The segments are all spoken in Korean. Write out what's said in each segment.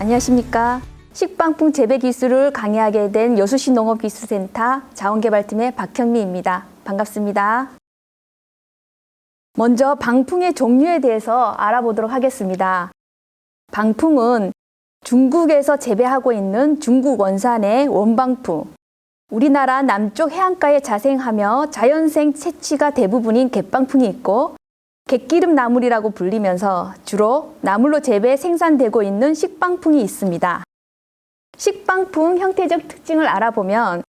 안녕하십니까. 식빵풍 재배 기술을 강의하게 된 여수시 농업기술센터 자원개발팀의 박현미입니다. 반갑습니다. 먼저 방풍의 종류에 대해서 알아보도록 하겠습니다. 방풍은 중국에서 재배하고 있는 중국 원산의 원방풍, 우리나라 남쪽 해안가에 자생하며 자연생 채취가 대부분인 갯방풍이 있고, 갯기름 나물이라고 불리면서 주로 나물로 재배 생산되고 있는 식빵풍이 있습니다. 식빵풍 형태적 특징을 알아보면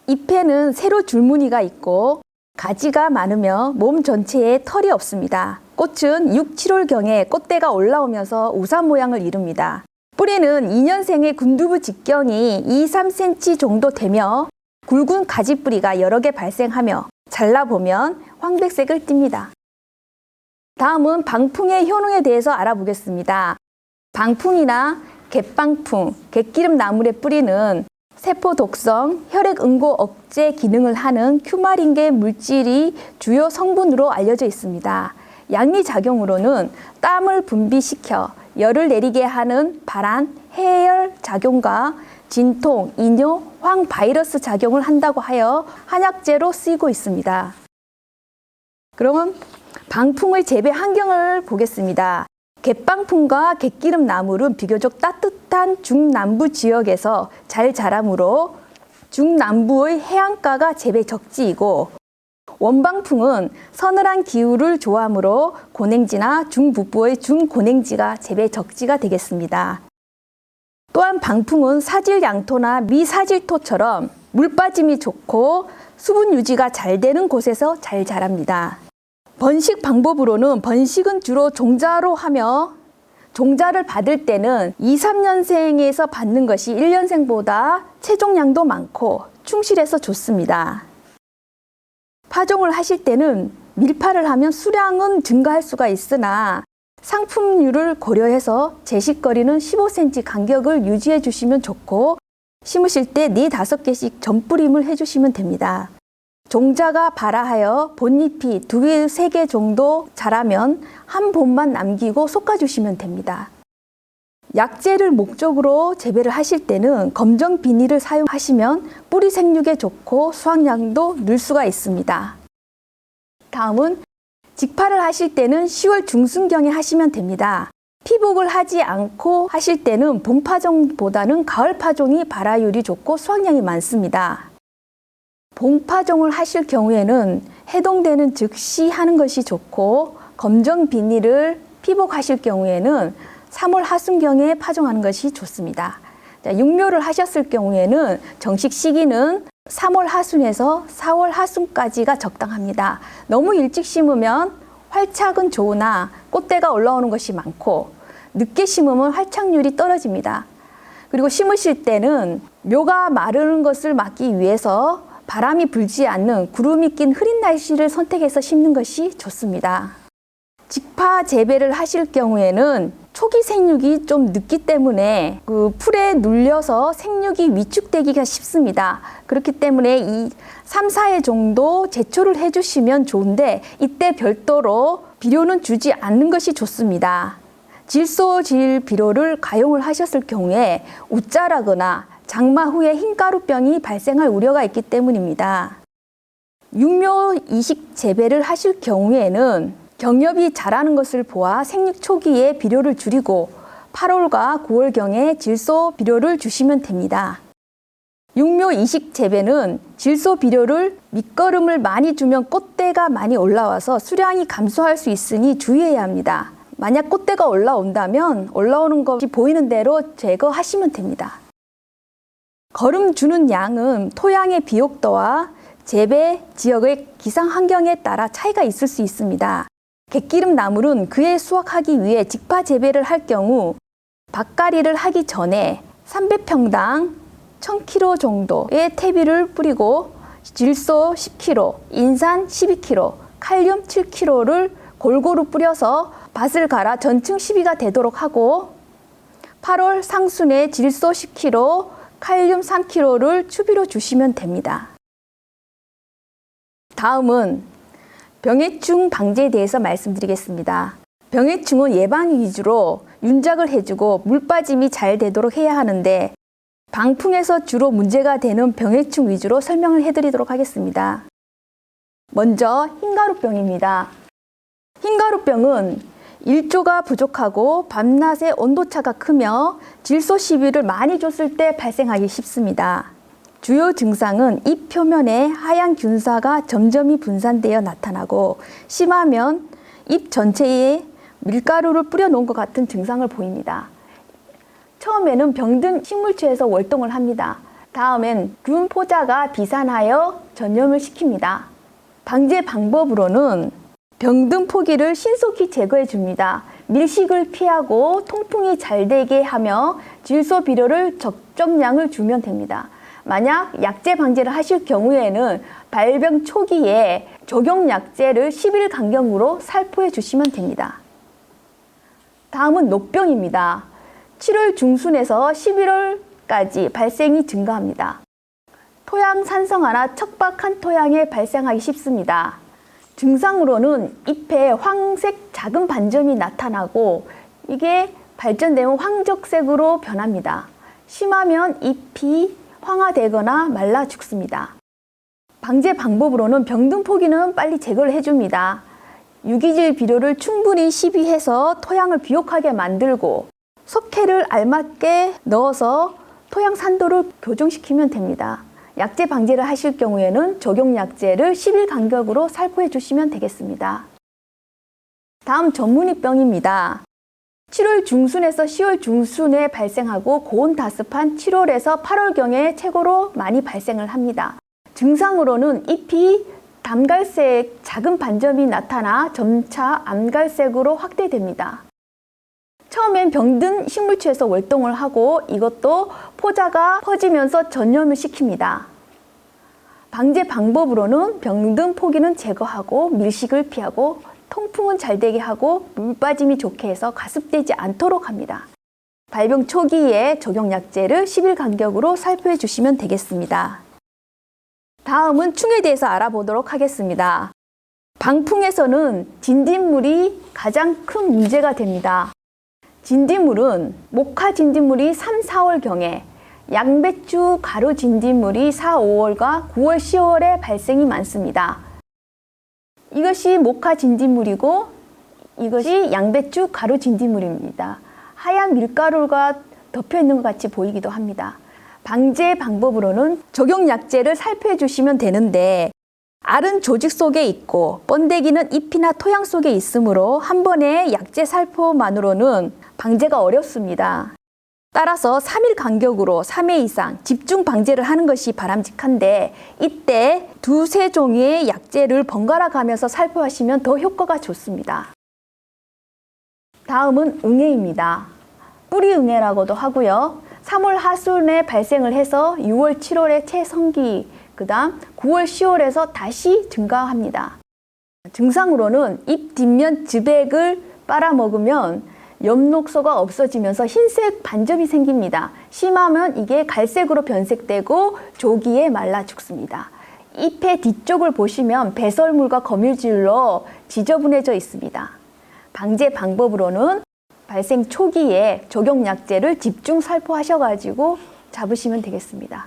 잎에는 세로 줄무늬가 있고 가지가 많으며 몸 전체에 털이 없습니다. 꽃은 6, 7월경에 꽃대가 올라오면서 우산 모양을 이룹니다. 뿌리는 2년생의 군두부 직경이 2, 3cm 정도 되며 굵은 가지뿌리가 여러 개 발생하며 잘라보면 황백색을 띱니다. 다음은 방풍의 효능에 대해서 알아보겠습니다. 방풍이나 갯방풍, 갯기름 나물의 뿌리는 세포 독성, 혈액 응고 억제 기능을 하는 큐마린계 물질이 주요 성분으로 알려져 있습니다. 양리작용으로는 땀을 분비시켜 열을 내리게 하는 발한, 해열 작용과 진통, 이뇨, 황바이러스 작용을 한다고 하여 한약재로 쓰이고 있습니다. 그러면 방풍의 재배 환경을 보겠습니다. 갯방풍과 갯기름 나물은 비교적 따뜻한 중남부 지역에서 잘 자라므로 중남부의 해안가가 재배 적지이고, 원방풍은 서늘한 기후를 좋아하므로 고냉지나 중북부의 중고냉지가 재배 적지가 되겠습니다. 또한 방풍은 사질양토나 미사질토처럼 물 빠짐이 좋고 수분 유지가 잘 되는 곳에서 잘 자랍니다. 번식 방법으로는 번식은 주로 종자로 하며 종자를 받을 때는 2, 3년생에서 받는 것이 1년생보다 체종량도 많고 충실해서 좋습니다. 파종을 하실 때는 밀파를 하면 수량은 증가할 수가 있으나 상품률을 고려해서 제식거리는 15cm 간격을 유지해 주시면 좋고, 심으실 때 4, 5개씩 전뿌림을 해주시면 됩니다. 종자가 발아하여 본잎이 2개, 3개 정도 자라면 한 봄만 남기고 솎아주시면 됩니다. 약재를 목적으로 재배를 하실 때는 검정 비닐을 사용하시면 뿌리 생육에 좋고 수확량도 늘 수가 있습니다. 다음은 직파를 하실 때는 10월 중순경에 하시면 됩니다. 피복을 하지 않고 하실 때는 봄 파종보다는 가을 파종이 발화율이 좋고 수확량이 많습니다. 봄 파종을 하실 경우에는 해동되는 즉시 하는 것이 좋고, 검정 비닐을 피복하실 경우에는 3월 하순경에 파종하는 것이 좋습니다. 육묘를 하셨을 경우에는 정식 시기는 3월 하순에서 4월 하순까지가 적당합니다. 너무 일찍 심으면 활착은 좋으나 꽃대가 올라오는 것이 많고, 늦게 심으면 활착률이 떨어집니다. 그리고 심으실 때는 묘가 마르는 것을 막기 위해서 바람이 불지 않는 구름이 낀 흐린 날씨를 선택해서 심는 것이 좋습니다. 직파 재배를 하실 경우에는 초기 생육이 좀 늦기 때문에 풀에 눌려서 생육이 위축되기가 쉽습니다. 그렇기 때문에 이 3, 4회 정도 제초를 해주시면 좋은데, 이때 별도로 비료는 주지 않는 것이 좋습니다. 질소질 비료를 가용을 하셨을 경우에 웃자라거나 장마 후에 흰가루병이 발생할 우려가 있기 때문입니다. 육묘 이식 재배를 하실 경우에는 경엽이 자라는 것을 보아 생육 초기에 비료를 줄이고 8월과 9월경에 질소 비료를 주시면 됩니다. 육묘 이식 재배는 질소 비료를 밑거름을 많이 주면 꽃대가 많이 올라와서 수량이 감소할 수 있으니 주의해야 합니다. 만약 꽃대가 올라온다면 올라오는 것이 보이는 대로 제거하시면 됩니다. 거름 주는 양은 토양의 비옥도와 재배 지역의 기상 환경에 따라 차이가 있을 수 있습니다. 갯기름 나물은 그에 수확하기 위해 직파 재배를 할 경우 밭갈이를 하기 전에 300평당 1000kg 정도의 퇴비를 뿌리고 질소 10kg, 인산 12kg, 칼륨 7kg를 골고루 뿌려서 밭을 갈아 전층 시비가 되도록 하고, 8월 상순에 질소 10kg, 칼륨 3kg를 추비로 주시면 됩니다. 다음은 병해충 방제에 대해서 말씀드리겠습니다. 병해충은 예방 위주로 윤작을 해주고 물 빠짐이 잘 되도록 해야 하는데 방풍에서 주로 문제가 되는 병해충 위주로 설명을 해드리도록 하겠습니다. 먼저 흰가루병입니다. 흰가루병은 일조가 부족하고 밤낮의 온도차가 크며 질소 시비를 많이 줬을 때 발생하기 쉽습니다. 주요 증상은 잎 표면에 하얀 균사가 점점이 분산되어 나타나고 심하면 잎 전체에 밀가루를 뿌려 놓은 것 같은 증상을 보입니다. 처음에는 병든 식물체에서 월동을 합니다. 다음엔 균 포자가 비산하여 전염을 시킵니다. 방제 방법으로는 병든 포기를 신속히 제거해 줍니다. 밀식을 피하고 통풍이 잘 되게 하며 질소 비료를 적정량을 주면 됩니다. 만약 약제 방제를 하실 경우에는 발병 초기에 적용 약제를 10일 간격으로 살포해 주시면 됩니다. 다음은 녹병입니다. 7월 중순에서 11월까지 발생이 증가합니다. 토양 산성화나 척박한 토양에 발생하기 쉽습니다. 증상으로는 잎에 황색 작은 반점이 나타나고 이게 발전되면 황적색으로 변합니다. 심하면 잎이 황화되거나 말라 죽습니다. 방제 방법으로는 병든 포기는 빨리 제거를 해줍니다. 유기질 비료를 충분히 시비해서 토양을 비옥하게 만들고 석회를 알맞게 넣어서 토양 산도를 교정시키면 됩니다. 약제 방제를 하실 경우에는 적용 약제를 10일 간격으로 살포해 주시면 되겠습니다. 다음 전무늬병입니다. 7월 중순에서 10월 중순에 발생하고 고온 다습한 7월에서 8월경에 최고로 많이 발생을 합니다. 증상으로는 잎이 담갈색 작은 반점이 나타나 점차 암갈색으로 확대됩니다. 처음엔 병든 식물체에서 월동을 하고 이것도 포자가 퍼지면서 전염을 시킵니다. 방제 방법으로는 병든 포기는 제거하고 밀식을 피하고 통풍은 잘 되게 하고 물 빠짐이 좋게 해서 가습되지 않도록 합니다. 발병 초기에 적용 약제를 10일 간격으로 살포해 주시면 되겠습니다. 다음은 충에 대해서 알아보도록 하겠습니다. 방풍에서는 진딧물이 가장 큰 문제가 됩니다. 진딧물은 목화 진딧물이 3, 4월경에, 양배추 가루 진딧물이 4, 5월과 9월, 10월에 발생이 많습니다. 이것이 목화 진딧물이고 이것이 양배추 가루 진딧물입니다. 하얀 밀가루가 덮여 있는 것 같이 보이기도 합니다. 방제 방법으로는 적용 약제를 살포해 주시면 되는데 알은 조직 속에 있고 번데기는 잎이나 토양 속에 있으므로 한 번의 약제 살포만으로는 방제가 어렵습니다. 따라서 3일 간격으로 3회 이상 집중 방제를 하는 것이 바람직한데 이때 두세 종류의 약제를 번갈아 가면서 살포하시면 더 효과가 좋습니다. 다음은 응애입니다. 뿌리응애라고도 하고요. 3월 하순에 발생을 해서 6월, 7월에 최성기, 그 다음 9월, 10월에서 다시 증가합니다. 증상으로는 잎 뒷면 즙액을 빨아먹으면 엽록소가 없어지면서 흰색 반점이 생깁니다. 심하면 이게 갈색으로 변색되고 조기에 말라 죽습니다. 잎의 뒤쪽을 보시면 배설물과 거물질로 지저분해져 있습니다. 방제 방법으로는 발생 초기에 적용 약제를 집중 살포하셔가지고 잡으시면 되겠습니다.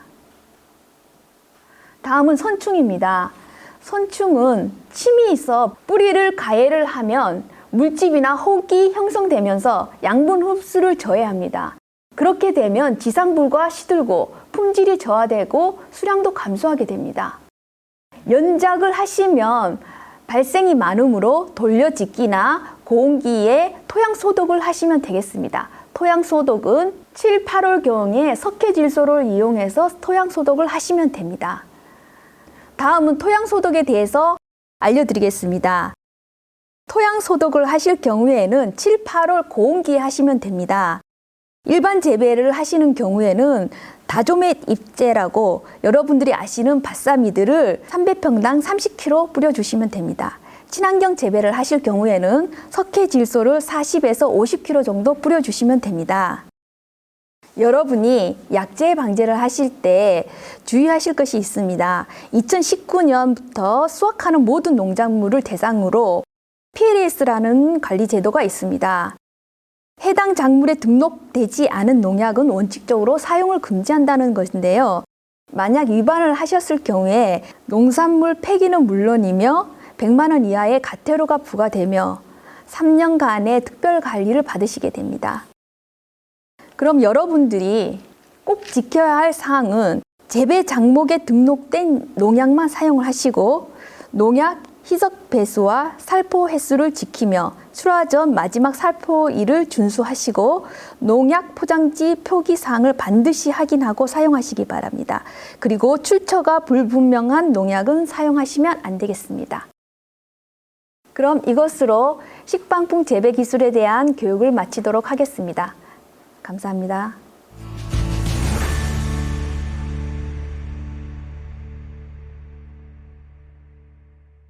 다음은 선충입니다. 선충은 침이 있어 뿌리를 가해를 하면 물집이나 혹이 형성되면서 양분 흡수를 저해합니다. 그렇게 되면 지상불과 시들고 품질이 저하되고 수량도 감소하게 됩니다. 연작을 하시면 발생이 많으므로 돌려짓기나 고온기에 토양 소독을 하시면 되겠습니다. 토양 소독은 7, 8월경에 석회질소를 이용해서 토양 소독을 하시면 됩니다. 다음은 토양 소독에 대해서 알려드리겠습니다. 토양 소독을 하실 경우에는 7, 8월 고온기에 하시면 됩니다. 일반 재배를 하시는 경우에는 다조멧 잎제라고 여러분들이 아시는 밭사미들을 300평당 30kg 뿌려주시면 됩니다. 친환경 재배를 하실 경우에는 석회질소를 40에서 50kg 정도 뿌려주시면 됩니다. 여러분이 약제 방제를 하실 때 주의하실 것이 있습니다. 2019년부터 수확하는 모든 농작물을 대상으로 PLS라는 관리 제도가 있습니다. 해당 작물에 등록되지 않은 농약은 원칙적으로 사용을 금지한다는 것인데요. 만약 위반을 하셨을 경우에 농산물 폐기는 물론이며 100만 원 이하의 과태료가 부과되며 3년간의 특별 관리를 받으시게 됩니다. 그럼 여러분들이 꼭 지켜야 할 사항은 재배 작목에 등록된 농약만 사용을 하시고 농약 희석 배수와 살포 횟수를 지키며 출하 전 마지막 살포일을 준수하시고 농약 포장지 표기 사항을 반드시 확인하고 사용하시기 바랍니다. 그리고 출처가 불분명한 농약은 사용하시면 안 되겠습니다. 그럼 이것으로 식방풍 재배 기술에 대한 교육을 마치도록 하겠습니다. 감사합니다.